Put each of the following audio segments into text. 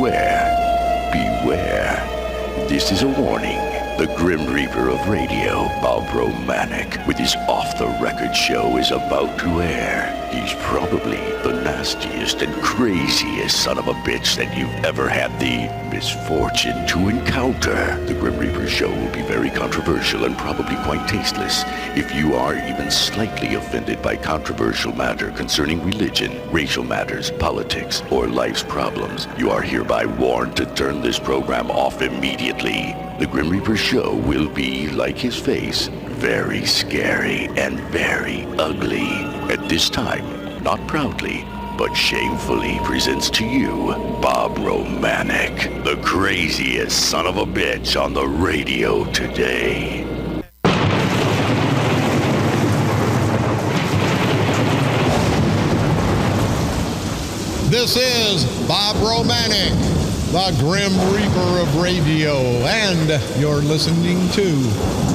swear, beware. This is a warning. The Grim Reaper of radio, Bob Romanik, with his off-the-record show is about to air. He's probably the nastiest and craziest son of a bitch that you've ever had the misfortune to encounter. The Grim Reaper show will be very controversial and probably quite tasteless. If you are even slightly offended by controversial matter concerning religion, racial matters, politics, or life's problems, you are hereby warned to turn this program off immediately. The Grim Reaper show will be, like his face, very scary and very ugly. At this time, not proudly, but shamefully presents to you, Bob Romanik, the craziest son of a bitch on the radio today. This is Bob Romanik, the Grim Reaper of radio, and you're listening to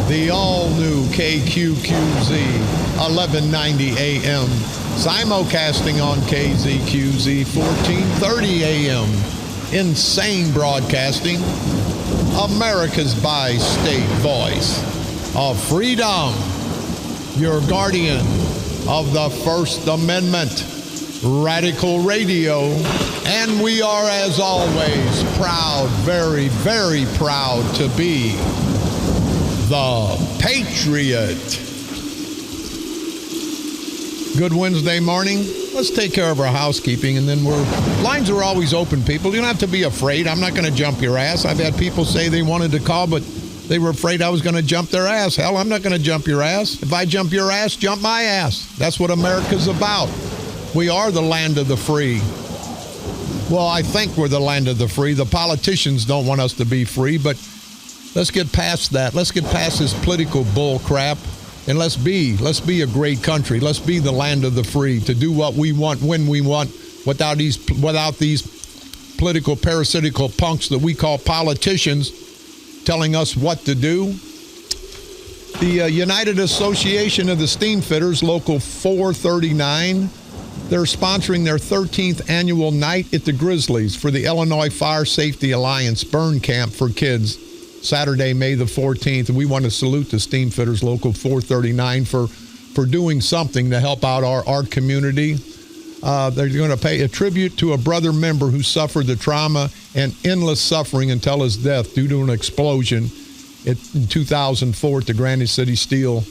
the all-new KQQZ 1190 AM, simulcasting on KZQZ 1430 AM. Insane broadcasting, America's bi-state voice of freedom, your guardian of the First Amendment, Radical Radio, and we are, as always, proud, very, very proud to be the Patriot. Good Wednesday morning. Let's take care of our housekeeping, and then lines are always open, people. You don't have to be afraid. I'm not going to jump your ass. I've had people say they wanted to call, but they were afraid I was going to jump their ass. Hell, I'm not going to jump your ass. If I jump your ass, jump my ass. That's what America's about. We are the land of the free. Well, I think we're the land of the free. The politicians don't want us to be free, but let's get past that. Let's get past this political bull crap, and let's be a great country. Let's be the land of the free, to do what we want, when we want, without these political parasitical punks that we call politicians telling us what to do. The United Association of the Steamfitters, Local 439, they're sponsoring their 13th annual Night at the Grizzlies for the Illinois Fire Safety Alliance Burn Camp for Kids, Saturday, May the 14th. And we want to salute the Steamfitters Local 439 for doing something to help out our community. They're going to pay a tribute to a brother member who suffered the trauma and endless suffering until his death due to an explosion in 2004 at the Granite City Steel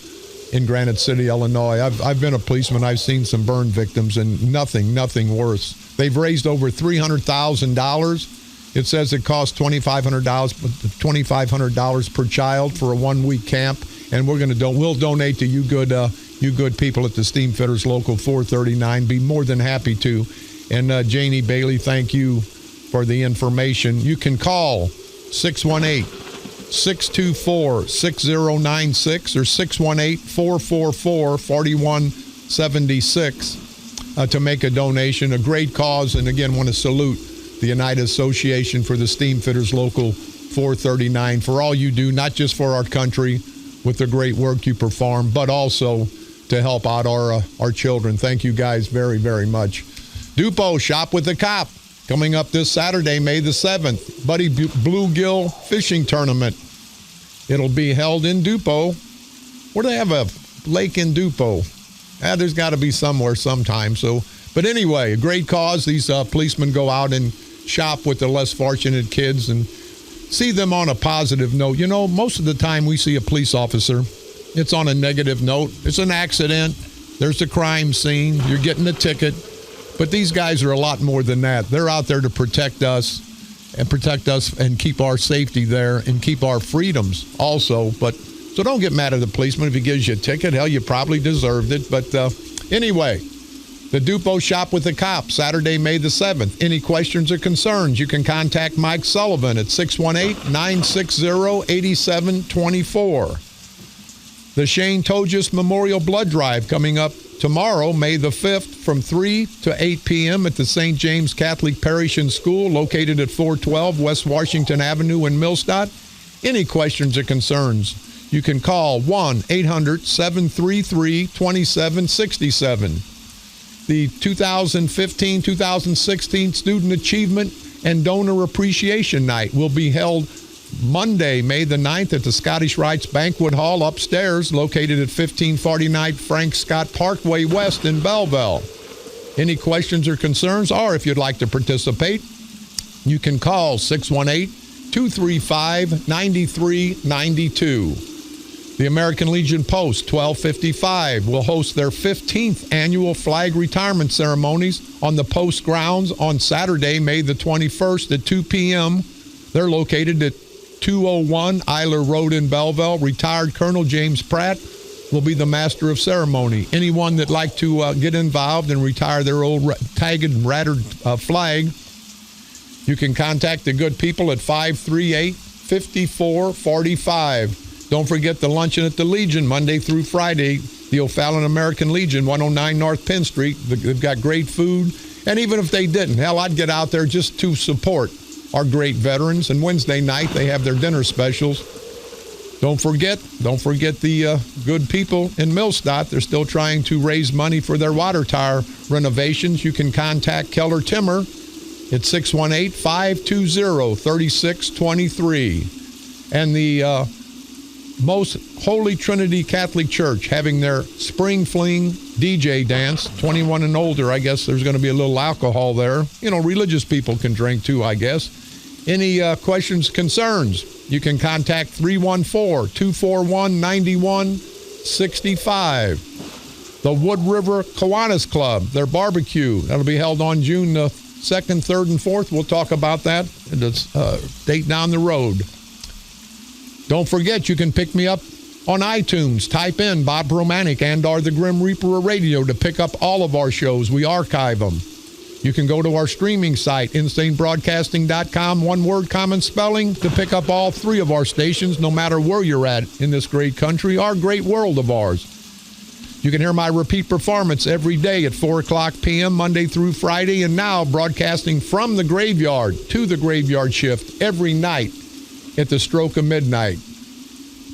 in Granite City, Illinois. I've been a policeman. I've seen some burn victims, and nothing worse. They've raised over $300,000. It says it costs $2,500 per child for a 1-week camp, and we'll donate to you good people at the Steamfitters Local 439. Be more than happy to. And Janie Bailey, thank you for the information. You can call 618-624-6096 or 618-444-4176 to make a donation. A great cause, and again, want to salute the United Association for the Steamfitters Local 439 for all you do, not just for our country with the great work you perform, but also to help out our children. Thank you guys very, very much. Dupo, Shop with the Cop, coming up this Saturday, May the 7th. Buddy Bluegill Fishing Tournament. It'll be held in Dupo. Where do they have a lake in Dupo? There's got to be somewhere sometime. But anyway, a great cause. These policemen go out and shop with the less fortunate kids and see them on a positive note. You know, most of the time we see a police officer, it's on a negative note. It's an accident. There's a crime scene. You're getting a ticket. But these guys are a lot more than that. They're out there to protect us and keep our safety there and keep our freedoms also. So don't get mad at the policeman if he gives you a ticket. Hell, you probably deserved it. But anyway, the Dupo Shop with the Cop, Saturday, May the 7th. Any questions or concerns, you can contact Mike Sullivan at 618-960-8724. The Shane Togus Memorial Blood Drive coming up tomorrow, May the 5th, from 3 to 8 p.m. at the St. James Catholic Parish and School, located at 412 West Washington Avenue in Millstadt. Any questions or concerns, you can call 1-800-733-2767. The 2015-2016 Student Achievement and Donor Appreciation Night will be held Monday, May the 9th at the Scottish Rites Banquet Hall upstairs, located at 1549 Frank Scott Parkway West in Belleville. Any questions or concerns, or if you'd like to participate, you can call 618-235-9392. The American Legion Post 1255 will host their 15th annual flag retirement ceremonies on the post grounds on Saturday, May the 21st at 2 p.m. They're located at 201 Eiler Road in Belleville. Retired Colonel James Pratt will be the master of ceremony. Anyone that'd like to get involved and retire their old tagged and rattered flag, you can contact the good people at 538-5445. Don't forget the luncheon at the Legion, Monday through Friday, the O'Fallon American Legion, 109 North Penn Street. They've got great food. And even if they didn't, hell, I'd get out there just to support our great veterans. And Wednesday night, they have their dinner specials. Don't forget the good people in Millstadt. They're still trying to raise money for their water tower renovations. You can contact Keller Timmer at 618-520-3623. And the Most Holy Trinity Catholic Church having their Spring Fling DJ dance, 21 and older. I guess there's going to be a little alcohol there. You know, religious people can drink too, I guess. Any questions, concerns, you can contact 314-241-9165. The Wood River Kiwanis Club, their barbecue, that'll be held on June the 2nd, 3rd, and 4th. We'll talk about that. It's a date down the road. Don't forget, you can pick me up on iTunes. Type in Bob Romanik and or the Grim Reaper of Radio to pick up all of our shows. We archive them. You can go to our streaming site, insanebroadcasting.com, one word, common spelling, to pick up all 3 of our stations, no matter where you're at in this great country, our great world of ours. You can hear my repeat performance every day at 4 o'clock p.m., Monday through Friday, and now broadcasting from the graveyard to the graveyard shift every night at the stroke of midnight.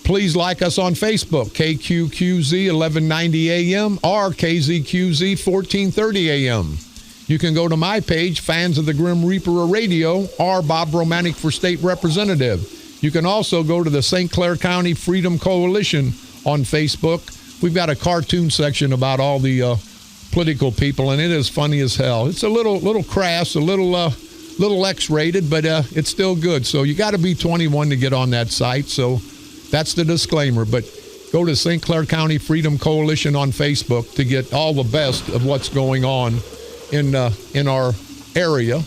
Please like us on Facebook, KQQZ 1190 AM or KZQZ 1430 AM. You can go to my page, Fans of the Grim Reaper of Radio, or Bob Romanik for State Representative. You can also go to the St. Clair County Freedom Coalition on Facebook. We've got a cartoon section about all the political people, and it is funny as hell. It's a little crass, a little X-rated, but it's still good. So you got to be 21 to get on that site. So that's the disclaimer. But go to St. Clair County Freedom Coalition on Facebook to get all the best of what's going on in our area.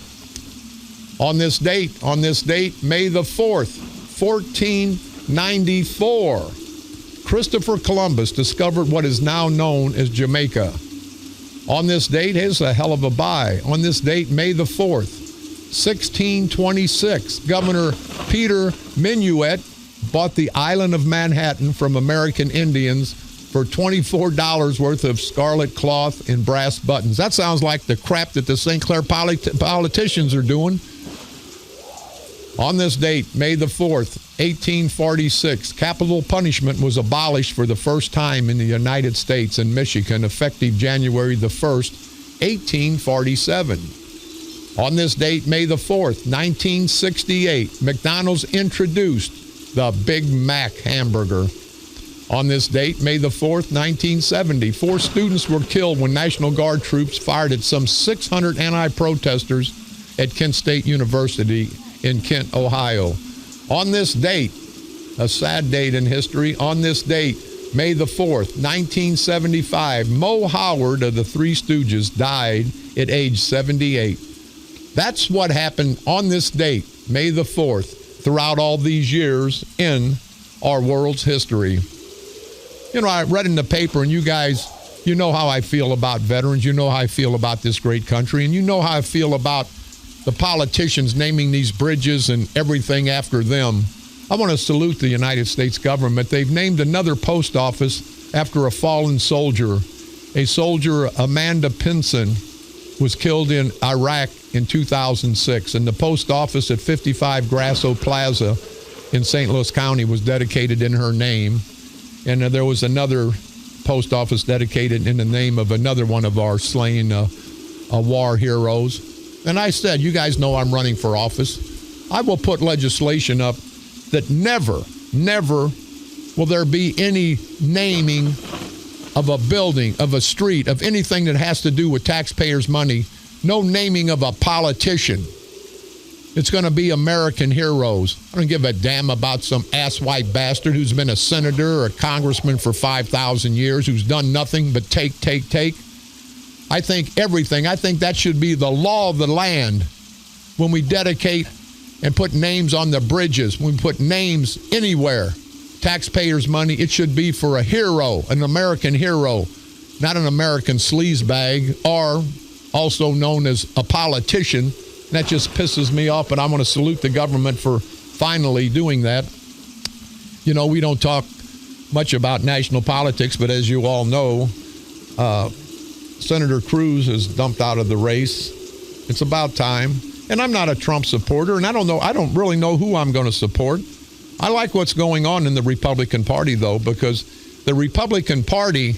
On this date, May the 4th, 1494, Christopher Columbus discovered what is now known as Jamaica. On this date, here's a hell of a buy. On this date, May the 4th, 1626, Governor Peter Minuet bought the island of Manhattan from American Indians for $24 worth of scarlet cloth and brass buttons. That sounds like the crap that the St. Clair politicians are doing. On this date, May the 4th, 1846, capital punishment was abolished for the first time in the United States and Michigan, effective January the 1st, 1847. On this date, May the 4th, 1968, McDonald's introduced the Big Mac hamburger. On this date, May the 4th, 1970, 4 students were killed when National Guard troops fired at some 600 anti-protesters at Kent State University in Kent, Ohio. On this date, a sad date in history, on this date, May the 4th, 1975, Mo Howard of the Three Stooges died at age 78. That's what happened on this date, May the 4th, throughout all these years in our world's history. You know, I read in the paper, and you guys, you know how I feel about veterans. You know how I feel about this great country. And you know how I feel about the politicians naming these bridges and everything after them. I want to salute the United States government. They've named another post office after a fallen soldier. A soldier, Amanda Pinson, was killed in Iraq in 2006. And the post office at 55 Grasso Plaza in St. Louis County was dedicated in her name. And there was another post office dedicated in the name of another one of our slain war heroes. And I said, you guys know I'm running for office. I will put legislation up that never will there be any naming of a building, of a street, of anything that has to do with taxpayers' money. No naming of a politician. It's going to be American heroes. I don't give a damn about some asswipe bastard who's been a senator or a congressman for 5,000 years, who's done nothing but take. I think that should be the law of the land when we dedicate and put names on the bridges, when we put names anywhere. Taxpayers' money, it should be for a hero, an American hero, not an American sleazebag, or also known as a politician. That just pisses me off, and I want to salute the government for finally doing that. You know, we don't talk much about national politics, but as you all know, Senator Cruz is dumped out of the race. It's about time. And I'm not a Trump supporter, and I don't really know who I'm going to support. I like what's going on in the Republican Party, though, because the Republican Party,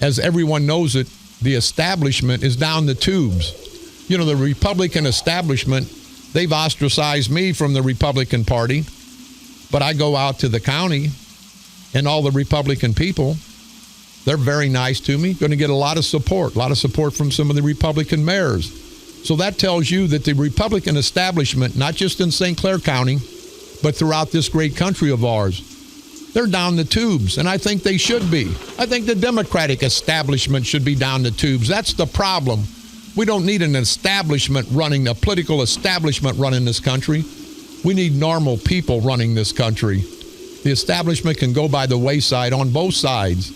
as everyone knows it, the establishment is down the tubes. You know, the Republican establishment, they've ostracized me from the Republican Party, but I go out to the county, and all the Republican people, they're very nice to me, going to get a lot of support from some of the Republican mayors. So that tells you that the Republican establishment, not just in St. Clair County, but throughout this great country of ours, they're down the tubes, and I think they should be. I think the Democratic establishment should be down the tubes. That's the problem. We don't need an establishment running, a political establishment running this country. We need normal people running this country. The establishment can go by the wayside on both sides.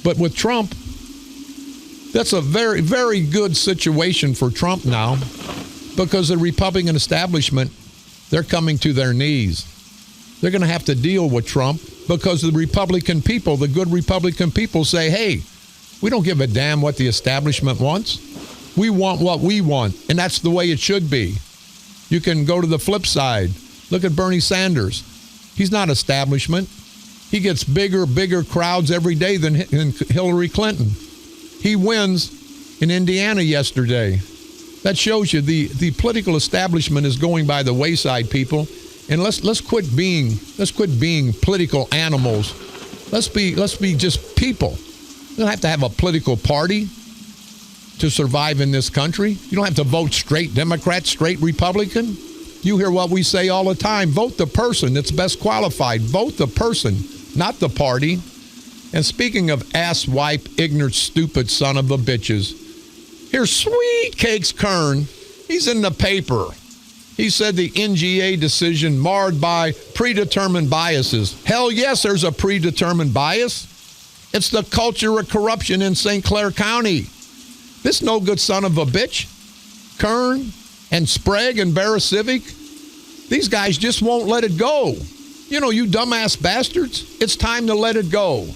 But with Trump, that's a very, very good situation for Trump now, because the Republican establishment, they're coming to their knees. They're going to have to deal with Trump because the Republican people, the good Republican people, say, hey, we don't give a damn what the establishment wants. We want what we want, and that's the way it should be. You can go to the flip side. Look at Bernie Sanders. He's not establishment. He gets bigger crowds every day than Hillary Clinton. He wins in Indiana yesterday. That shows you the political establishment is going by the wayside, people. And let's quit being political animals. Let's be just people. You don't have to have a political party to survive in this country. You don't have to vote straight Democrat, straight Republican. You hear what we say all the time. Vote the person that's best qualified. Vote the person, not the party. And speaking of asswipe, ignorant, stupid son of a bitches, here's Sweet Cakes Kern. He's in the paper. He said the NGA decision marred by predetermined biases. Hell yes, there's a predetermined bias. It's the culture of corruption in St. Clair County. This no good son of a bitch, Kern and Sprague and Barra-Civic, these guys just won't let it go. You know, you dumbass bastards, it's time to let it go.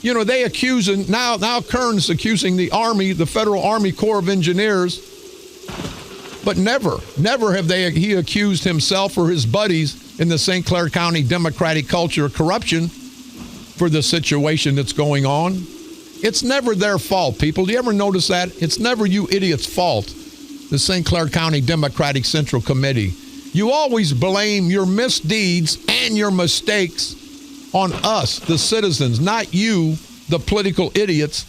You know, they accusing, now Kern's accusing the Army, the Federal Army Corps of Engineers, but never have he accused himself or his buddies in the St. Clair County Democratic culture of corruption for the situation that's going on. It's never their fault, people. Do you ever notice that? It's never you idiots' fault, the St. Clair County Democratic Central Committee. You always blame your misdeeds and your mistakes on us, the citizens, not you, the political idiots.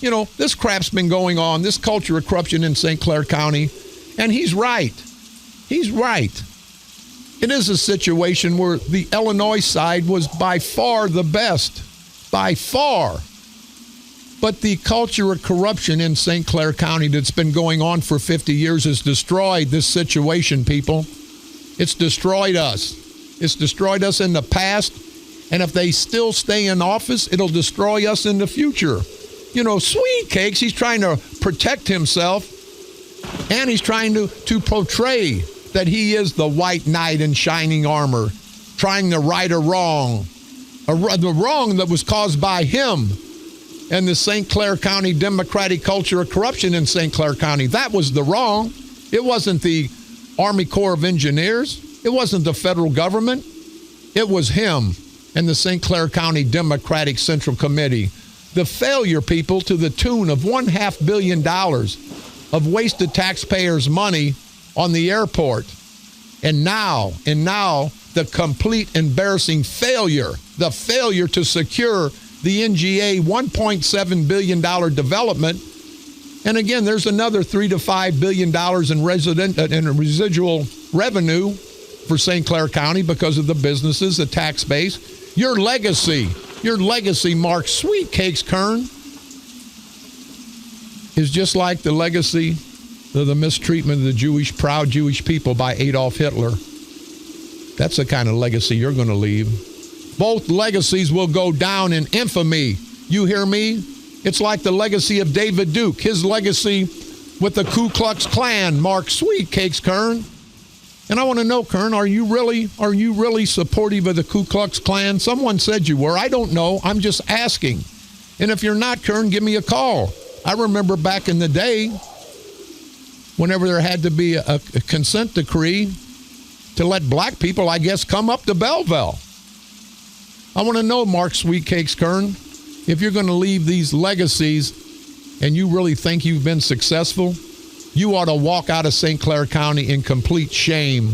You know, this crap's been going on, this culture of corruption in St. Clair County, and he's right. He's right. It is a situation where the Illinois side was by far the best, by far. But the culture of corruption in St. Clair County that's been going on for 50 years has destroyed this situation, people. It's destroyed us. It's destroyed us in the past. And if they still stay in office, it'll destroy us in the future. You know, Sweet Cakes, he's trying to protect himself. And he's trying to portray that he is the white knight in shining armor, trying to right a wrong. The wrong that was caused by him and the St. Clair County Democratic culture of corruption in St. Clair County. That was the wrong. It wasn't the Army Corps of Engineers. It wasn't the federal government. It was him and the St. Clair County Democratic Central Committee. The failure, people, to the tune of $500 million of wasted taxpayers' money on the airport. And now, the complete embarrassing failure, the failure to secure the NGA $1.7 billion development. And again, there's another $3 to $5 billion in residual revenue for St. Clair County because of the businesses, the tax base. Your legacy, Mark Sweet Cakes Kern, is just like the legacy of the mistreatment of the proud Jewish people by Adolf Hitler. That's the kind of legacy you're going to leave. Both legacies will go down in infamy. You hear me? It's like the legacy of David Duke, his legacy with the Ku Klux Klan, Mark Sweet Cakes Kern. And I want to know, Kern, are you really supportive of the Ku Klux Klan? Someone said you were. I don't know. I'm just asking. And if you're not, Kern, give me a call. I remember back in the day, whenever there had to be a consent decree to let black people, I guess, come up to Belleville. I want to know, Mark Sweet Cakes Kern, if you're going to leave these legacies and you really think you've been successful, you ought to walk out of St. Clair County in complete shame.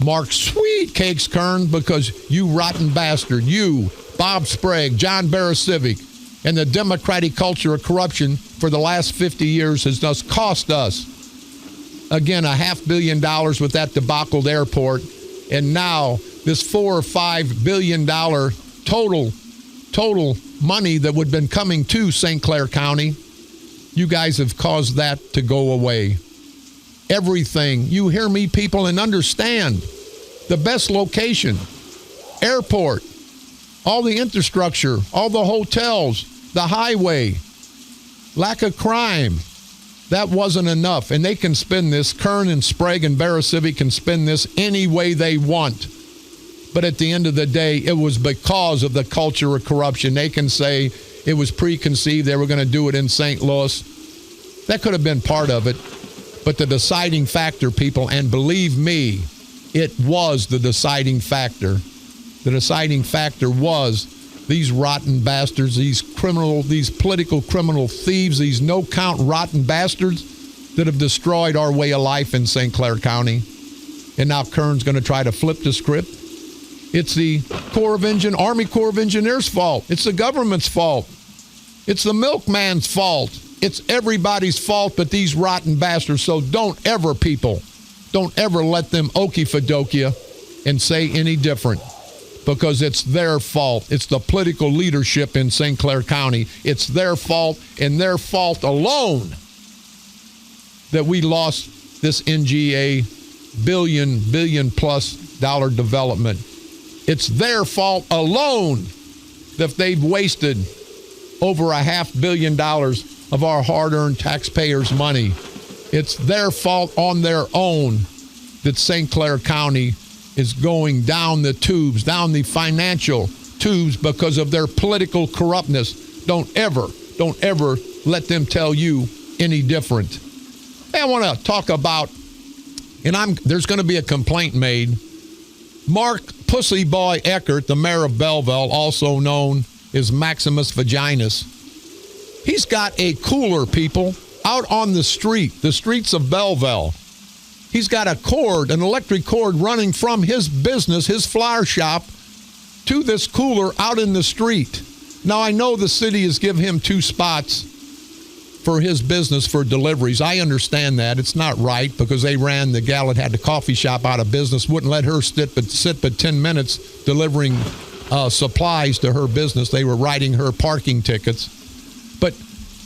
Mark Sweet Cakes Kern, because you rotten bastard, you, Bob Sprague, John Barasivic, and the democratic culture of corruption for the last 50 years has just cost us, again, $500 million with that debacled airport, and now this $4 or $5 billion total money that would have been coming to St. Clair County. You guys have caused that to go away. Everything. You hear me, people, and understand. The best location, airport, all the infrastructure, all the hotels, the highway, lack of crime. That wasn't enough. And they can spin this. Kern and Sprague and Barasivic can spin this any way they want. But at the end of the day, it was because of the culture of corruption. They can say it was preconceived. They were going to do it in St. Louis. That could have been part of it. But the deciding factor, people, and believe me, it was the deciding factor. The deciding factor was these rotten bastards, these political criminal thieves, these no-count rotten bastards that have destroyed our way of life in St. Clair County. And now Kern's going to try to flip the script. It's the Army Corps of Engineers' fault. It's the government's fault. It's the milkman's fault. It's everybody's fault but these rotten bastards. So don't ever let them okey-fadokia and say any different, because it's their fault. It's the political leadership in St. Clair County. It's their fault and their fault alone that we lost this NGA billion plus dollar development. It's their fault alone that they've wasted over $500 million of our hard-earned taxpayers' money. It's their fault on their own that St. Clair County is going down the tubes, down the financial tubes because of their political corruptness. Don't ever let them tell you any different. Hey, I want to talk about, and there's going to be a complaint made. Mark Pussy Boy Eckert, the mayor of Belleville, also known as Maximus Vaginas, he's got a cooler, people, out on the streets of Belleville. He's got an electric cord running from his business, his flower shop, to this cooler out in the street. Now, I know the city has given him 2 spots for his business for deliveries. I understand that. It's not right, because they ran the gal that had the coffee shop out of business, wouldn't let her sit but 10 minutes delivering supplies to her business. They were writing her parking tickets. But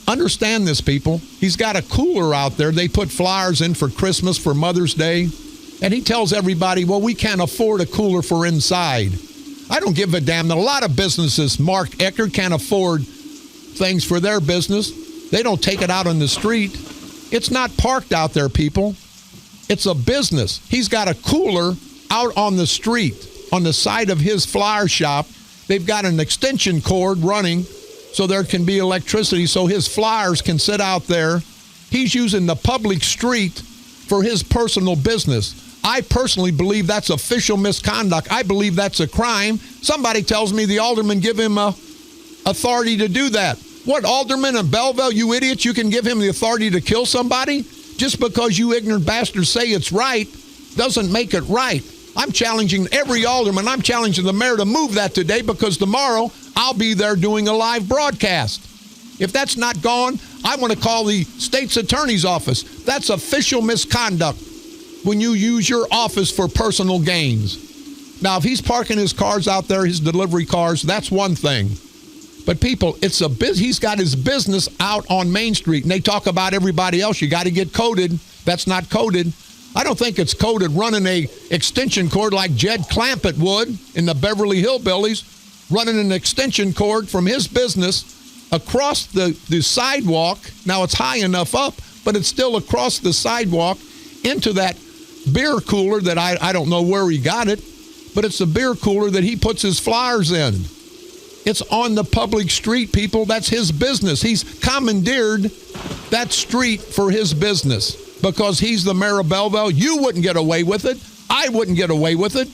understand this, people. He's got a cooler out there. They put flyers in for Christmas, for Mother's Day. And he tells everybody, well, we can't afford a cooler for inside. I don't give a damn. A lot of businesses, Mark Eckert, can't afford things for their business. They don't take it out on the street. It's not parked out there, people. It's a business. He's got a cooler out on the street, on the side of his flower shop. They've got an extension cord running so there can be electricity so his flyers can sit out there. He's using the public street for his personal business. I personally believe that's official misconduct. I believe that's a crime. Somebody tells me the alderman give him authority to do that. What, Alderman and Belleville, you idiots, you can give him the authority to kill somebody? Just because you ignorant bastards say it's right doesn't make it right. I'm challenging every alderman. I'm challenging the mayor to move that today, because tomorrow I'll be there doing a live broadcast. If that's not gone, I want to call the state's attorney's office. That's official misconduct when you use your office for personal gains. Now, if he's parking his cars out there, his delivery cars, that's one thing. But people, he's got his business out on Main Street, and they talk about everybody else. You got to get coded. That's not coded. I don't think it's coded running a extension cord like Jed Clampett would in the Beverly Hillbillies, running an extension cord from his business across the sidewalk. Now, it's high enough up, but it's still across the sidewalk into that beer cooler that I don't know where he got it, but it's a beer cooler that he puts his flyers in. It's on the public street, people. That's his business. He's commandeered that street for his business because he's the mayor of Belleville. You wouldn't get away with it. I wouldn't get away with it.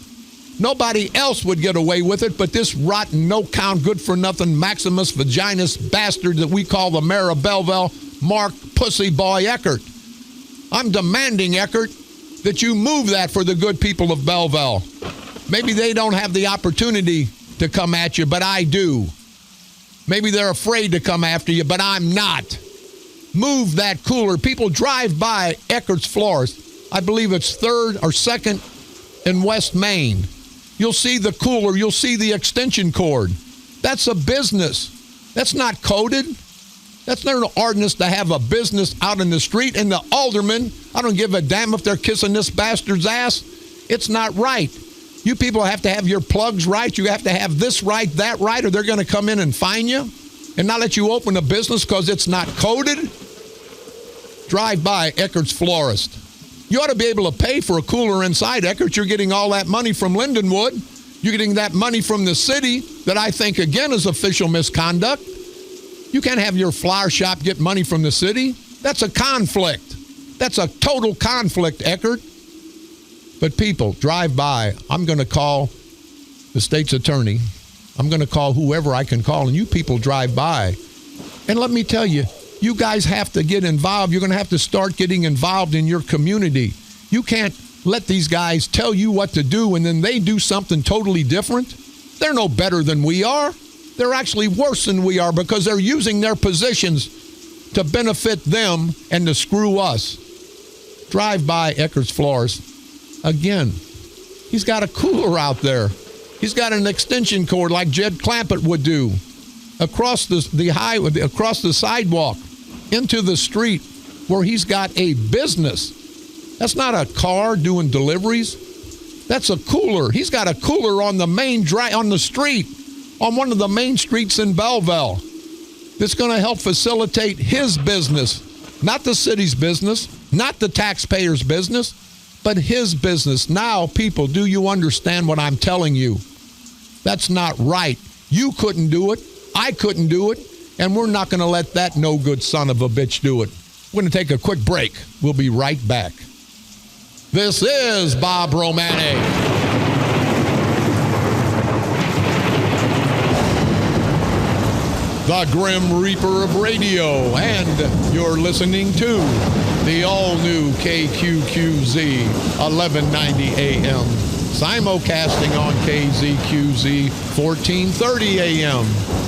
Nobody else would get away with it but this rotten, no-count, good-for-nothing, Maximus Vaginus bastard that we call the mayor of Belleville, Mark Pussy Boy Eckert. I'm demanding, Eckert, that you move that for the good people of Belleville. Maybe they don't have the opportunity to come at you, but I do. Maybe they're afraid to come after you, but I'm not. Move that cooler. People drive by Eckert's Florist. I believe it's 3rd or 2nd in West Main. You'll see the cooler. You'll see the extension cord. That's a business. That's not coded. That's not an ordinance to have a business out in the street. And the aldermen, I don't give a damn if they're kissing this bastard's ass. It's not right. You people have to have your plugs right. You have to have this right, that right, or they're going to come in and fine you and not let you open a business because it's not coded. Drive by Eckert's Florist. You ought to be able to pay for a cooler inside Eckert. You're getting all that money from Lindenwood. You're getting that money from the city that I think, again, is official misconduct. You can't have your flower shop get money from the city. That's a conflict. That's a total conflict, Eckert. But people, drive by. I'm going to call the state's attorney. I'm going to call whoever I can call, and you people drive by. And let me tell you, you guys have to get involved. You're going to have to start getting involved in your community. You can't let these guys tell you what to do and then they do something totally different. They're no better than we are. They're actually worse than we are because they're using their positions to benefit them and to screw us. Drive by Eckert's Florist. Again, he's got a cooler out there. He's got an extension cord like Jed Clampett would do across the highway, across the sidewalk into the street where he's got a business. That's not a car doing deliveries. That's a cooler. He's got a cooler on the main on the street, on one of the main streets in Belleville. That's going to help facilitate his business, not the city's business, not the taxpayers' business, but his business. Now, people, do you understand what I'm telling you? That's not right. You couldn't do it. I couldn't do it. And we're not going to let that no good son of a bitch do it. We're going to take a quick break. We'll be right back. This is Bob Romanik. The Grim Reaper of radio, and you're listening to the all-new KQQZ 1190 AM, simulcasting on KZQZ 1430 AM,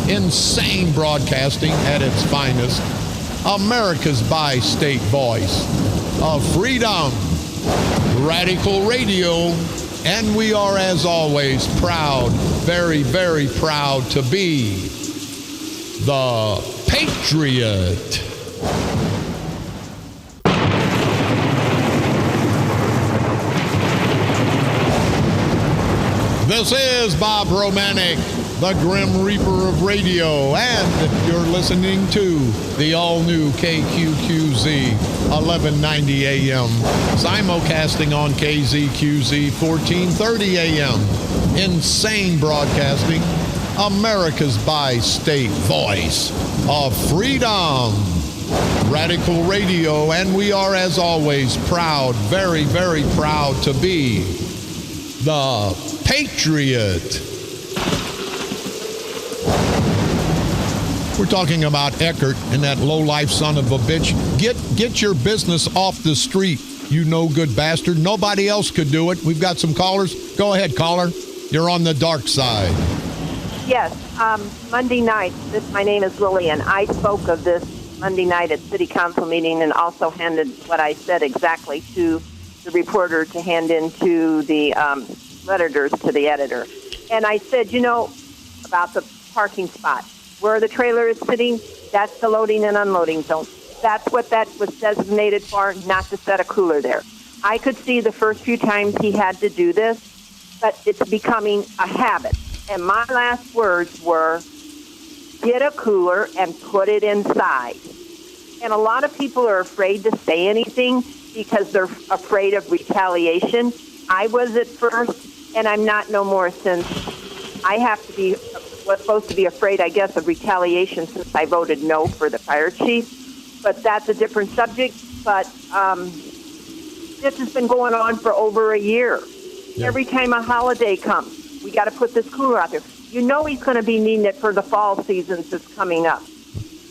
insane broadcasting at its finest, America's bi-state voice of freedom, radical radio, and we are, as always, proud, very, very proud to be the Patriot. This is Bob Romanik, the Grim Reaper of radio, and you're listening to the all-new KQQZ 1190 AM, simulcasting on KZQZ 1430 AM, insane broadcasting, America's bi-state voice of freedom, radical radio, and we are, as always, proud, very, very proud to be the Patriot. We're talking about Eckert and that low-life son of a bitch. Get your business off the street, you no-good bastard. Nobody else could do it. We've got some callers. Go ahead, caller. You're on the dark side. Yes, Monday night, my name is Lillian. I spoke of this Monday night at City Council meeting and also handed what I said exactly to the reporter to hand in to the editors, to the editor. And I said, about the parking spot. Where the trailer is sitting, that's the loading and unloading zone. That's what that was designated for, not to set a cooler there. I could see the first few times he had to do this, but it's becoming a habit. And my last words were, get a cooler and put it inside. And a lot of people are afraid to say anything because they're afraid of retaliation. I was at first, and I'm not no more since I was supposed to be afraid, I guess, of retaliation since I voted no for the fire chief. But that's a different subject. But this has been going on for over a year. Yeah. Every time a holiday comes, we got to put this cooler out there. He's going to be needing it for the fall seasons that's coming up.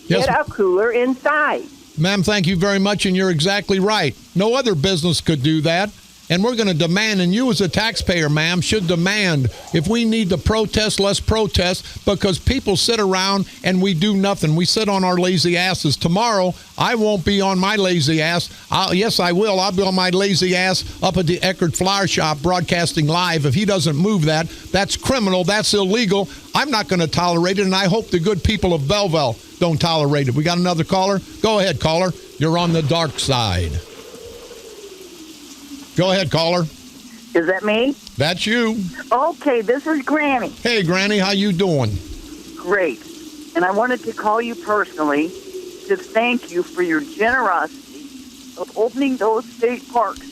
Yes. Get a cooler inside. Ma'am, thank you very much, and you're exactly right. No other business could do that. And we're going to demand, and you as a taxpayer, ma'am, should demand, if we need to protest, let's protest, because people sit around and we do nothing. We sit on our lazy asses. Tomorrow, I won't be on my lazy ass. Yes, I will. I'll be on my lazy ass up at the Eckert Flower Shop broadcasting live. If he doesn't move that, that's criminal. That's illegal. I'm not going to tolerate it, and I hope the good people of Belleville don't tolerate it. We got another caller? Go ahead, caller. You're on the dark side. Go ahead, caller. Is that me? That's you. Okay, this is Granny. Hey, Granny, how you doing? Great. And I wanted to call you personally to thank you for your generosity of opening those state parks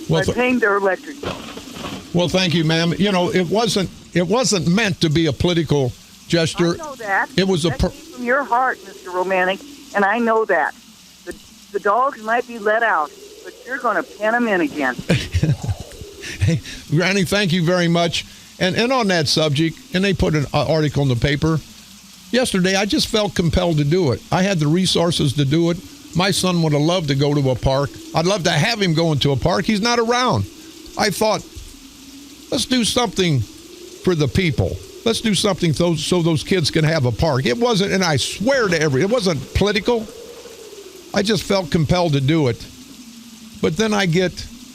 by paying their electric bill. Well, thank you, ma'am. It wasn't meant to be a political gesture. I know that. It was that came from your heart, Mr. Romanik, and I know that. The dogs might be let out, but you're going to pen them in again. Hey, Granny, thank you very much. And on that subject, and they put an article in the paper yesterday, I just felt compelled to do it. I had the resources to do it. My son would have loved to go to a park. I'd love to have him go into a park. He's not around. I thought, let's do something for the people. Let's do something so those kids can have a park. It wasn't, and I swear to it wasn't political. I just felt compelled to do it. But then I get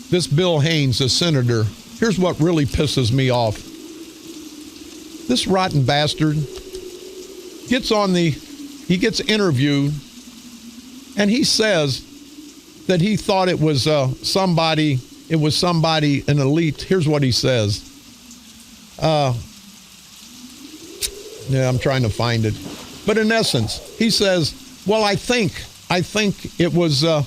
this Bill Haynes, the senator. Here's what really pisses me off. This rotten bastard gets interviewed, and he says that he thought it was somebody, an elite. Here's what he says. I'm trying to find it. But in essence, he says, well, I think it was a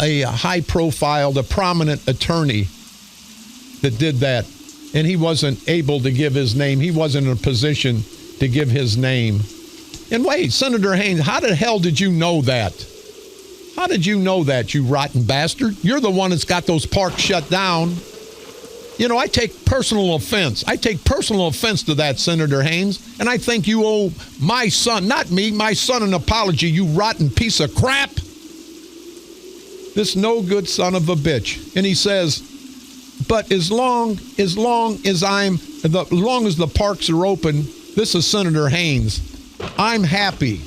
high-profile, a prominent attorney that did that, and he wasn't able to give his name. He wasn't in a position to give his name. And wait, Senator Haynes, how the hell did you know that? How did you know that, you rotten bastard? You're the one that's got those parks shut down. I take personal offense. I take personal offense to that, Senator Haynes. And I think you owe my son, not me, my son, an apology, you rotten piece of crap. This no good son of a bitch. And he says, but as long as the parks are open, this is Senator Haynes, I'm happy.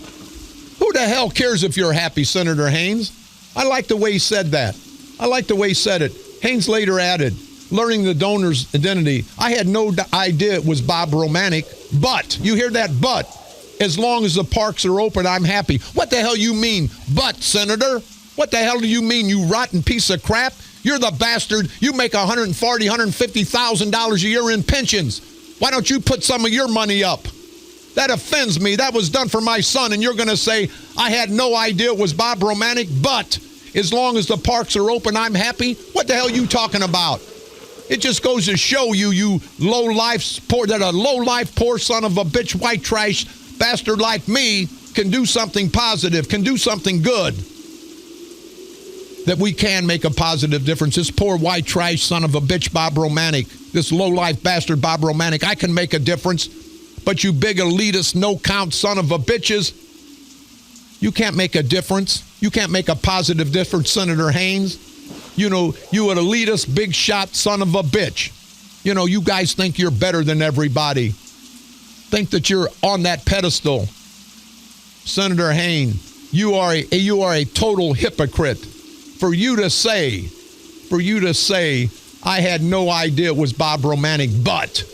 Who the hell cares if you're happy, Senator Haynes? I like the way he said that. I like the way he said it. Haynes later added, learning the donor's identity, I had no idea it was Bob Romanik, but, you hear that, but, as long as the parks are open, I'm happy. What the hell you mean, but, Senator? What the hell do you mean, you rotten piece of crap? You're the bastard. You make $140,000, $150,000 a year in pensions. Why don't you put some of your money up? That offends me. That was done for my son, and you're going to say, I had no idea it was Bob Romanik, but as long as the parks are open, I'm happy? What the hell are you talking about? It just goes to show you low-life, poor son of a bitch, white trash bastard like me can do something positive, can do something good. That we can make a positive difference. This poor white trash son of a bitch, Bob Romanik, this low-life bastard Bob Romanik. I can make a difference, but you big elitist, no-count son of a bitches, you can't make a difference. You can't make a positive difference, Senator Haynes. You know, you an elitist, big shot son of a bitch. You know, you guys think you're better than everybody. Think that you're on that pedestal. Senator Haynes, you are a total hypocrite. For you to say, I had no idea it was Bob Romanik, but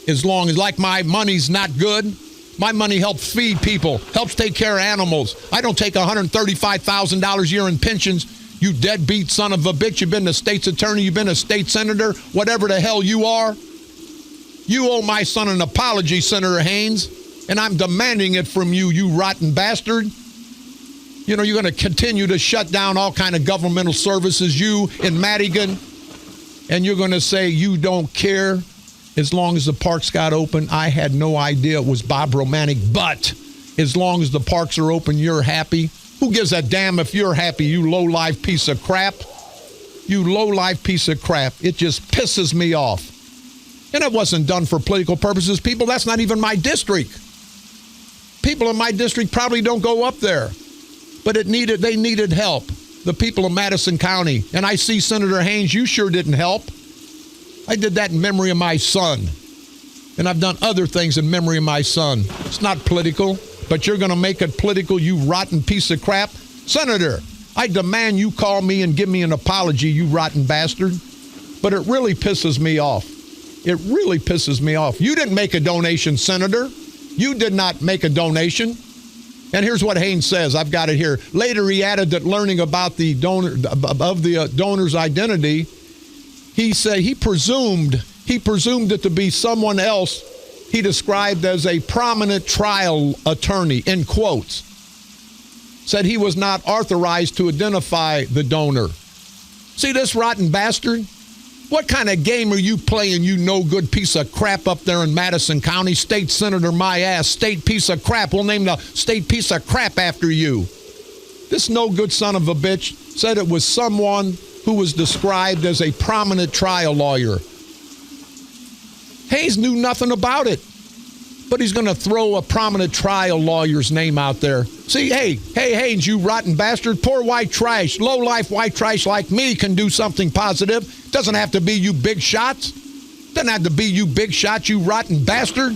as long as, like, my money's not good, my money helps feed people, helps take care of animals. I don't take $135,000 a year in pensions. You deadbeat son of a bitch. You've been a state's attorney. You've been a state senator, whatever the hell you are. You owe my son an apology, Senator Haynes, and I'm demanding it from you, you rotten bastard. You know, you're going to continue to shut down all kind of governmental services, you in Madigan, and you're going to say you don't care. As long as the parks got open, I had no idea it was Bob Romanik. But as long as the parks are open, you're happy. Who gives a damn if you're happy, you low-life piece of crap? You low-life piece of crap. It just pisses me off. And it wasn't done for political purposes. People, that's not even my district. People in my district probably don't go up there. But they needed help. The people of Madison County. And I see Senator Haynes, you sure didn't help. I did that in memory of my son. And I've done other things in memory of my son. It's not political, but you're going to make it political, you rotten piece of crap. Senator, I demand you call me and give me an apology, you rotten bastard. But it really pisses me off. It really pisses me off. You didn't make a donation, Senator. You did not make a donation. And here's what Haynes says. I've got it here. Later, he added that learning about the donor's identity, he said he presumed it to be someone else he described as a prominent trial attorney, in quotes. Said he was not authorized to identify the donor. See this rotten bastard? What kind of game are you playing, you no good piece of crap up there in Madison County? State Senator, my ass, state piece of crap. We'll name the state piece of crap after you. This no good son of a bitch said it was someone who was described as a prominent trial lawyer. Hayes knew nothing about it, but he's going to throw a prominent trial lawyer's name out there. See, hey, Haynes, you rotten bastard, poor white trash, low-life white trash like me can do something positive. Doesn't have to be you big shots. Doesn't have to be you big shots, you rotten bastard.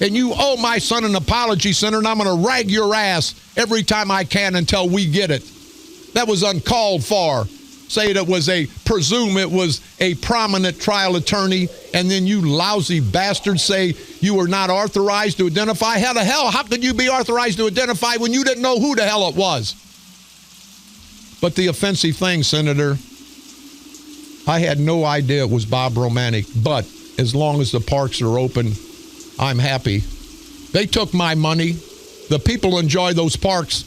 And you owe my son an apology, Senator, and I'm going to rag your ass every time I can until we get it. That was uncalled for. Presume it was a prominent trial attorney, and then you lousy bastards say you were not authorized to identify. How could you be authorized to identify when you didn't know who the hell it was? But the offensive thing, Senator, I had no idea it was Bob Romanik, but as long as the parks are open, I'm happy. They took my money. The people enjoy those parks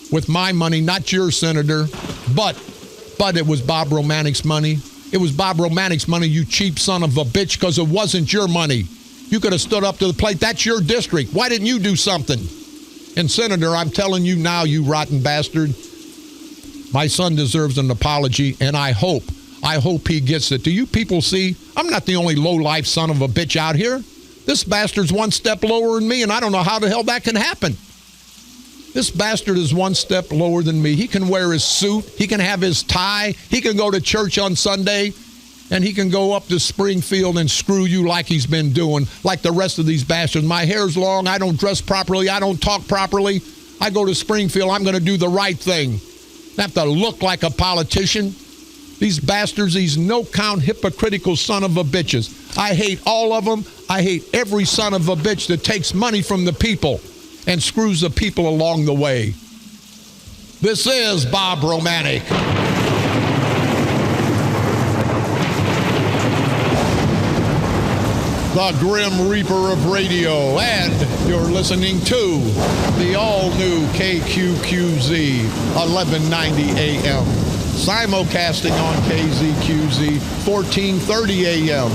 with my money, not yours, Senator, but it was Bob Romanik's money. It was Bob Romanik's money, you cheap son of a bitch, because it wasn't your money. You could have stood up to the plate. That's your district. Why didn't you do something? And Senator, I'm telling you now, you rotten bastard, my son deserves an apology, and I hope he gets it. Do you people see? I'm not the only low-life son of a bitch out here. This bastard's one step lower than me, and I don't know how the hell that can happen. This bastard is one step lower than me. He can wear his suit. He can have his tie. He can go to church on Sunday, and he can go up to Springfield and screw you like he's been doing, like the rest of these bastards. My hair's long. I don't dress properly. I don't talk properly. I go to Springfield. I'm going to do the right thing. I have to look like a politician. These bastards, these no-count hypocritical son of a bitches. I hate all of them. I hate every son of a bitch that takes money from the people and screws the people along the way. This is Bob Romanik. The Grim Reaper of radio, and you're listening to the all-new KQQZ 1190 AM, simulcasting on KZQZ 1430 AM,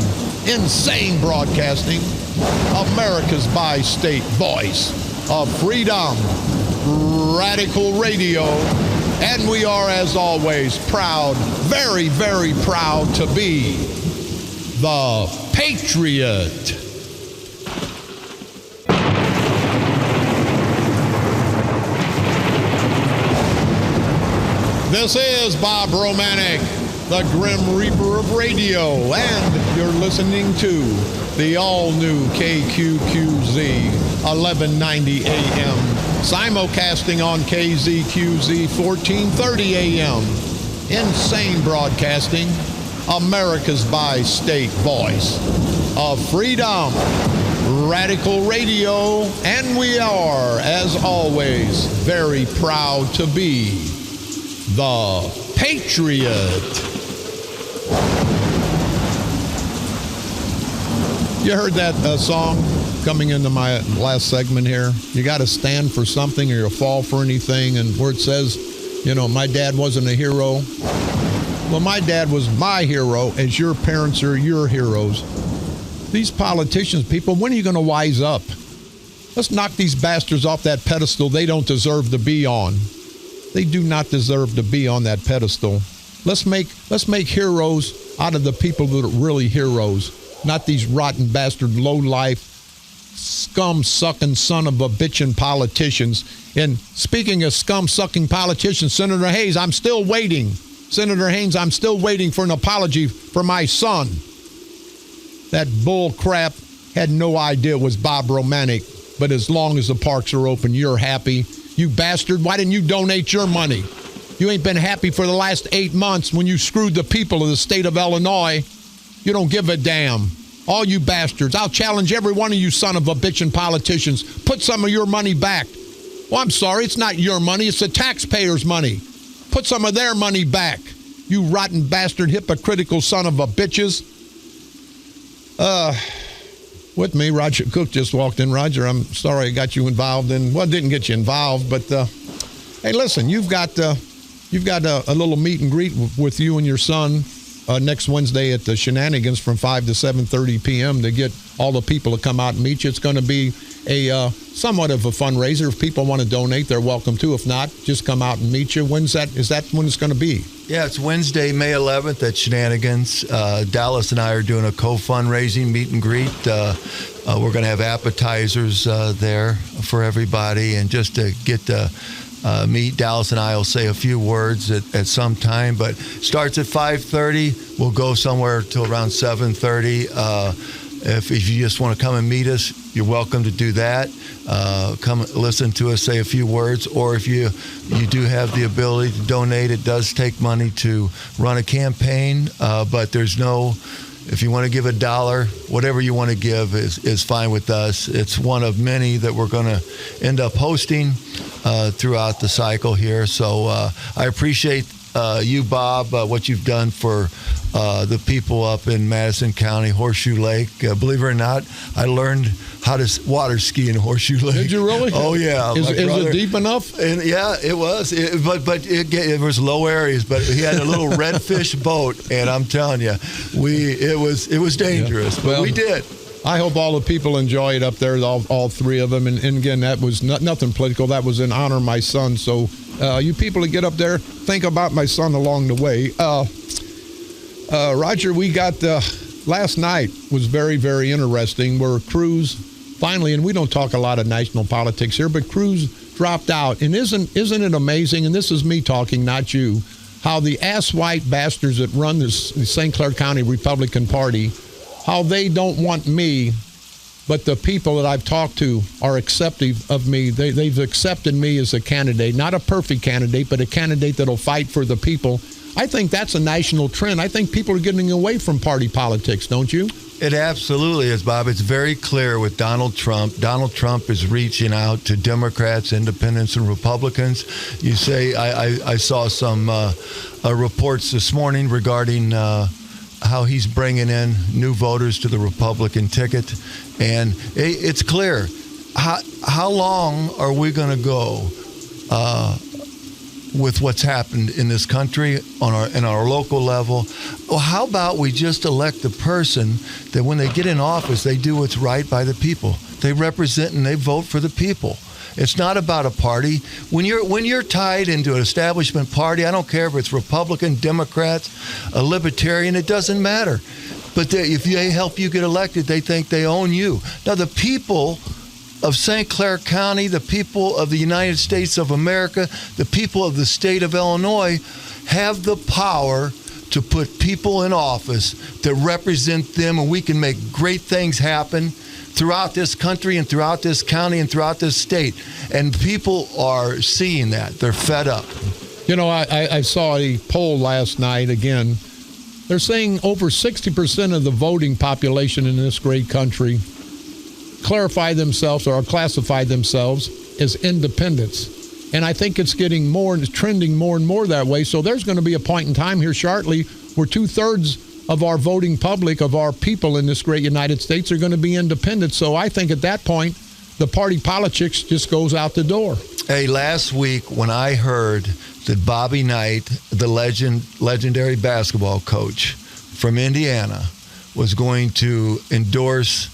insane broadcasting, America's bi-state voice of freedom, radical radio, and we are, as always, proud, very, very proud to be The Patriot. This is Bob Romanik, the Grim Reaper of radio, and you're listening to the all-new KQQZ 1190 AM, simulcasting on KZQZ 1430 AM. Insane broadcasting, America's bi-state voice of freedom, radical radio, and we are, as always, very proud to be the Patriot. You heard that song coming into my last segment here? You got to stand for something or you'll fall for anything. And where it says, you know, my dad wasn't a hero. Well, my dad was my hero, as your parents are your heroes. These politicians, people, when are you going to wise up? Let's knock these bastards off that pedestal they don't deserve to be on. They do not deserve to be on that pedestal. Let's make heroes out of the people that are really heroes, not these rotten bastard, low-life, scum-sucking son of a bitchin' politicians. And speaking of scum-sucking politicians, Senator Hayes, I'm still waiting. Senator Haynes, I'm still waiting for an apology for my son. That bull crap had no idea it was Bob Romanik, but as long as the parks are open, you're happy. You bastard, why didn't you donate your money? You ain't been happy for the last 8 months when you screwed the people of the state of Illinois. You don't give a damn. All you bastards, I'll challenge every one of you son of a bitchin' politicians. Put some of your money back. Well, I'm sorry, it's not your money, it's the taxpayers' money. Put some of their money back. You rotten bastard, hypocritical son of a bitches. With me, Roger Cook just walked in. Roger, I'm sorry I got you involved in, well, didn't get you involved, but hey, listen, you've got a little meet and greet with you and your son next Wednesday at the Shenanigans from 5 to 7:30 p.m. to get all the people to come out and meet you. It's going to be a somewhat of a fundraiser. If people want to donate, they're welcome to. If not, just come out and meet you. Is that when it's going to be? Yeah, it's Wednesday, May 11th at Shenanigans. Dallas and I are doing a co-fundraising meet and greet. We're going to have appetizers there for everybody, and just to get to meet, Dallas and I will say a few words at some time, but starts at 5:30. We'll go somewhere till around 7:30. If you just want to come and meet us, you're welcome to do that. Come listen to us say a few words, or if you do have the ability to donate, it does take money to run a campaign, but there's no, if you want to give $1, whatever you want to give is fine with us. It's one of many that we're going to end up hosting throughout the cycle here. So I appreciate you, Bob, what you've done for the people up in Madison County, Horseshoe Lake. Believe it or not, I learned how to water ski in Horseshoe Lake. Did you really? Oh, yeah. Is it deep enough? And yeah, it was. But it was low areas. But he had a little redfish boat, and I'm telling you, it was dangerous. Yeah. But we did. I hope all the people enjoy it up there, all three of them. And again, that was nothing political. That was in honor of my son. So you people that get up there, think about my son along the way. Roger, we got last night was very, very interesting, where Cruz finally, and we don't talk a lot of national politics here, but Cruz dropped out. And isn't it amazing, and this is me talking, not you, how the ass-white bastards that run the St. Clair County Republican Party, how they don't want me, but the people that I've talked to are acceptive of me. They've accepted me as a candidate, not a perfect candidate, but a candidate that'll fight for the people. I think that's a national trend. I think people are getting away from party politics, don't you? It absolutely is, Bob. It's very clear with Donald Trump. Donald Trump is reaching out to Democrats, independents, and Republicans. You say, I saw some reports this morning regarding how he's bringing in new voters to the Republican ticket. And it's clear. How long are we going to go with what's happened in this country in our local level? Well, how about we just elect a person that when they get in office, they do what's right by the people. They represent and they vote for the people. It's not about a party. When you're tied into an establishment party, I don't care if it's Republican, Democrats, a Libertarian, it doesn't matter. But if they help you get elected, they think they own you. Now, the people of St. Clair County, the people of the United States of America, the people of the state of Illinois have the power to put people in office that represent them, and we can make great things happen throughout this country and throughout this county and throughout this state. And people are seeing that. They're fed up. You know, I saw a poll last night again. They're saying over 60% of the voting population in this great country clarify themselves or classify themselves as independents. And I think it's getting trending more and more that way. So there's going to be a point in time here shortly where 2/3 of our voting public, of our people in this great United States, are going to be independent. So I think at that point, the party politics just goes out the door. Hey, last week when I heard that Bobby Knight, the legendary basketball coach from Indiana, was going to endorse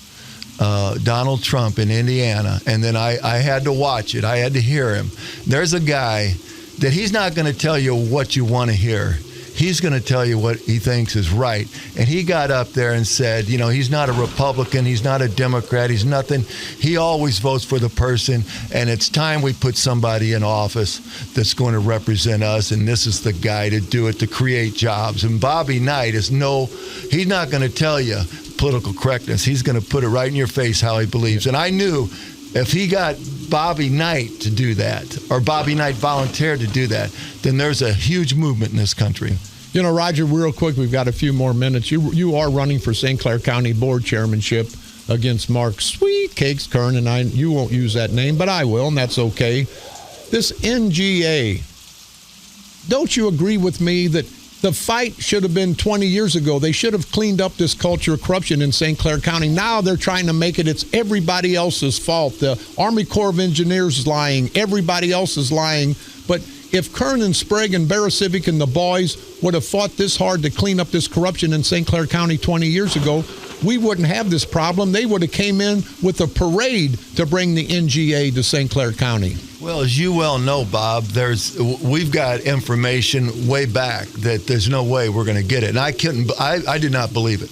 Donald Trump in Indiana, and then I had to watch it. I had to hear him. There's a guy that he's not going to tell you what you want to hear. He's going to tell you what he thinks is right. And he got up there and said, you know, he's not a Republican, he's not a Democrat, he's nothing. He always votes for the person, and it's time we put somebody in office that's going to represent us, and this is the guy to do it, to create jobs. And Bobby Knight he's not going to tell you political correctness. He's going to put it right in your face how he believes. And I knew if he got Bobby Knight to do that, or Bobby Knight volunteered to do that, then there's a huge movement in this country. You know, Roger, real quick, we've got a few more minutes. You are running for St. Clair County Board Chairmanship against Mark Sweet Cakes Kern, and you won't use that name, but I will, and that's okay. This NGA, don't you agree with me that the fight should have been 20 years ago? They should have cleaned up this culture of corruption in St. Clair County. Now they're trying to make it's everybody else's fault. The Army Corps of Engineers is lying. Everybody else is lying. But if Kern and Sprague and Barasivic and the boys would have fought this hard to clean up this corruption in St. Clair County 20 years ago, we wouldn't have this problem. They would have came in with a parade to bring the NGA to St. Clair County. Well, as you well know, Bob, we've got information way back that there's no way we're going to get it. And I did not believe it.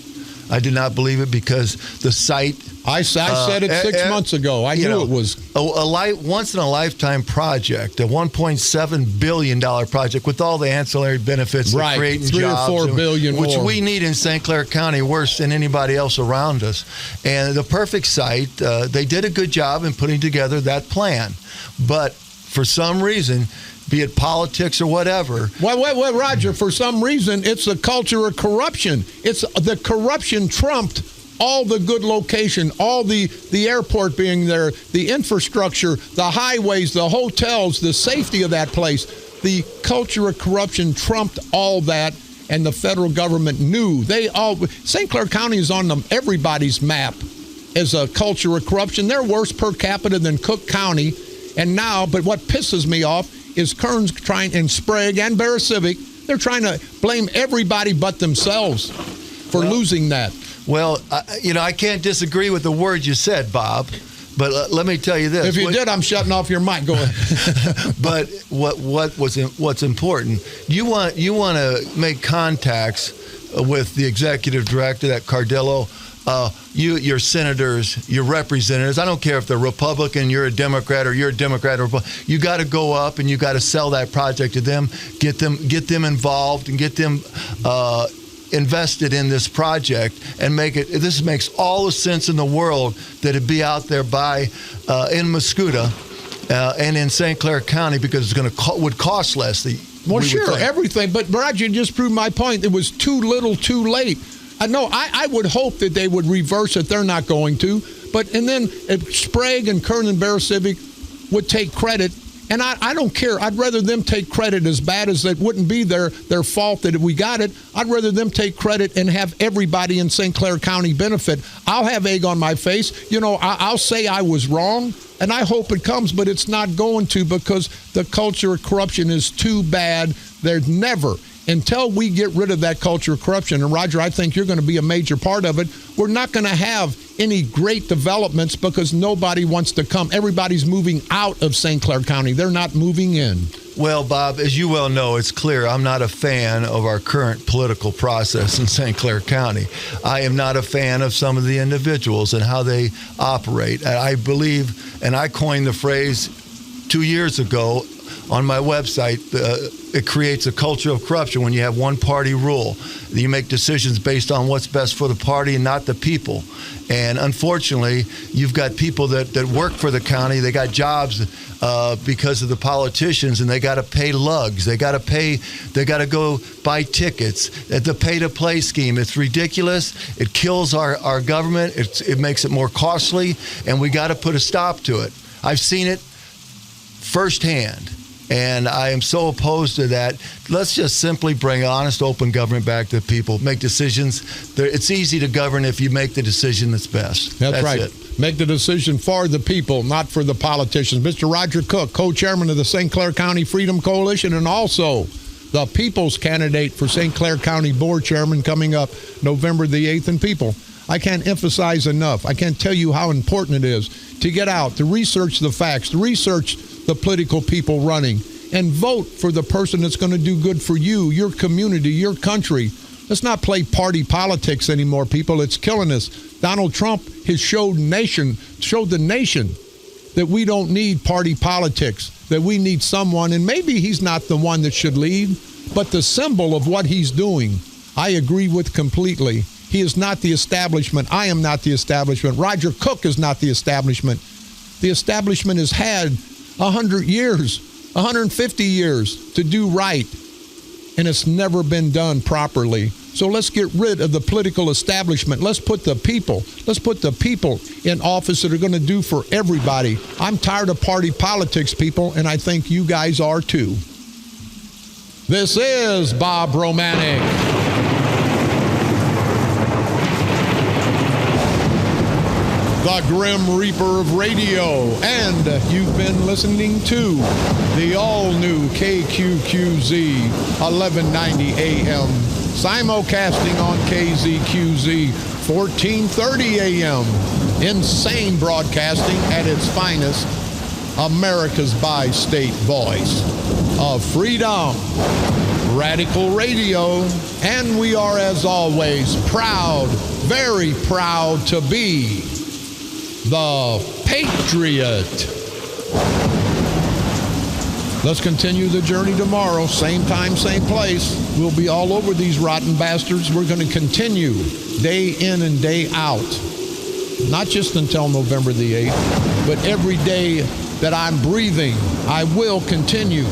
I did not believe it because the site. I said it 6 months ago. I knew it was a once-in-a-lifetime project, a $1.7 billion project with all the ancillary benefits of creating jobs. 3 or 4 billion which more. We need in St. Clair County worse than anybody else around us. And the perfect site, they did a good job in putting together that plan. But for some reason, be it politics or whatever. Well, Roger, for some reason, it's a culture of corruption. It's the corruption trumped all the good location, all the airport being there, the infrastructure, the highways, the hotels, the safety of that place. The culture of corruption trumped all that, and the federal government knew. St. Clair County is on everybody's map as a culture of corruption. They're worse per capita than Cook County. And now, but what pisses me off is Kern's trying, and Sprague and Barasivic, they're trying to blame everybody but themselves for losing that. Well, I can't disagree with the words you said, Bob, but let me tell you this. If you did, I'm shutting off your mic. Go ahead. But what's important, you want to make contacts with the executive director, that Cardillo, your senators, your representatives. I don't care if they're Republican, you're a Democrat, or you're a Democrat or Republican. You got to go up and you got to sell that project to them, get them involved, and get them invested in this project, and make it. This makes all the sense in the world that it be out there in Muscuda and in St. Clair County, because it's would cost less. Well, sure, everything. But Roger just proved my point. It was too little, too late. I would hope that they would reverse it. They're not going to. And then if Sprague and Kern and Barasivic would take credit, and I don't care. I'd rather them take credit, as bad as it wouldn't be their fault that we got it. I'd rather them take credit and have everybody in St. Clair County benefit. I'll have egg on my face. I'll say I was wrong, and I hope it comes, but it's not going to, because the culture of corruption is too bad. There's never, until we get rid of that culture of corruption, and Roger, I think you're going to be a major part of it, we're not going to have any great developments, because nobody wants to come. Everybody's moving out of St. Clair County. They're not moving in. Well, Bob, as you well know, it's clear I'm not a fan of our current political process in St. Clair County. I am not a fan of some of the individuals and how they operate. And I believe, and I coined the phrase 2 years ago on my website, it creates a culture of corruption when you have one-party rule. You make decisions based on what's best for the party and not the people. And unfortunately, you've got people that work for the county. They got jobs because of the politicians, and they got to pay lugs. They got to go buy tickets. The pay-to-play scheme, it's ridiculous. It kills our government. It makes it more costly, and we got to put a stop to it. I've seen it firsthand. And I am so opposed to that. Let's just simply bring honest, open government back to people. Make decisions. It's easy to govern if you make the decision that's best. That's right. It. Make the decision for the people, not for the politicians. Mr. Roger Cook, co-chairman of the St. Clair County Freedom Coalition, and also the people's candidate for St. Clair County Board Chairman coming up November the 8th. And people, I can't emphasize enough. I can't tell you how important it is to get out, to research the facts, to research the political people running, and vote for the person that's going to do good for you, your community, your country. Let's not play party politics anymore, people. It's killing us. Donald Trump has showed the nation that we don't need party politics, that we need someone, and maybe he's not the one that should lead, but the symbol of what he's doing, I agree with completely. He is not the establishment. I am not the establishment. Roger Cook is not the establishment. The establishment has had 100 years, 150 years to do right, and it's never been done properly. So let's get rid of the political establishment. Let's put the people in office that are going to do for everybody. I'm tired of party politics, people, and I think you guys are too. This is Bob Romanik. The Grim Reaper of radio, and you've been listening to the all-new KQQZ 1190 AM, simulcasting on KZQZ 1430 AM. Insane broadcasting at its finest, America's bi-state voice of freedom, radical radio, and we are, as always, proud, very proud to be the Patriot. Let's continue the journey tomorrow. Same time, same place. We'll be all over these rotten bastards. We're going to continue day in and day out. Not just until November the 8th, but every day that I'm breathing, I will continue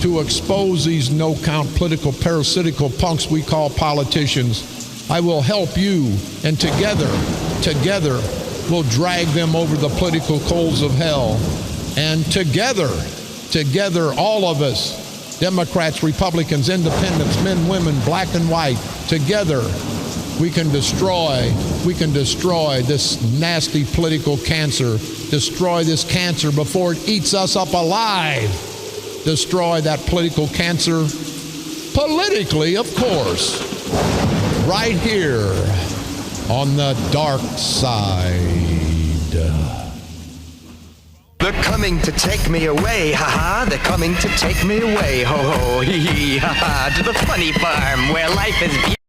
to expose these no-count political parasitical punks we call politicians. I will help you, and together, we'll drag them over the political coals of hell. And together, all of us, Democrats, Republicans, independents, men, women, black and white, together, we can destroy this nasty political cancer, destroy this cancer before it eats us up alive, destroy that political cancer, politically, of course, right here on the dark side. They're coming to take me away, ha-ha. They're coming to take me away, ho-ho, hee-hee, ha-ha. To the funny farm where life is beautiful.